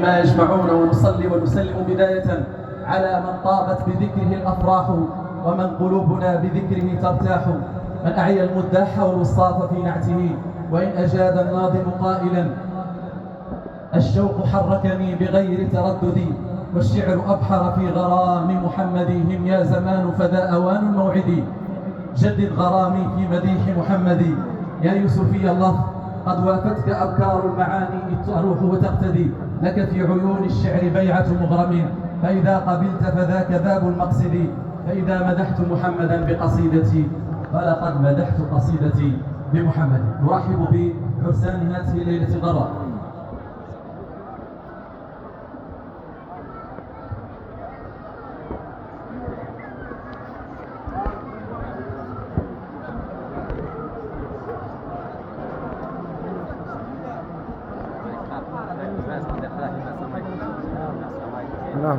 ما يجمعون، ونصلي ونسلم بداية على من طابت بذكره الأفراح، ومن قلوبنا بذكره ترتاح، من أعيا المداح والوصاف في نعته، وإن أجاد الناظم قائلا: الشوق حركني بغير تردد، والشعر أبحر في غرام محمد. هم يا زمان فذا أوان الموعد، جدد غرامي في مديح محمد. يا يوسفي الله قد وافتك أبكار المعاني، تروح وتقتدي، لك في عيون الشعر بيعة مغرم، فإذا قبلت فذاك باب المقصد. فإذا مدحت محمدا بقصيدتي، فلقد مدحت قصيدتي بمحمد. نرحب بحسان هذه الليلة الغراء. نعم.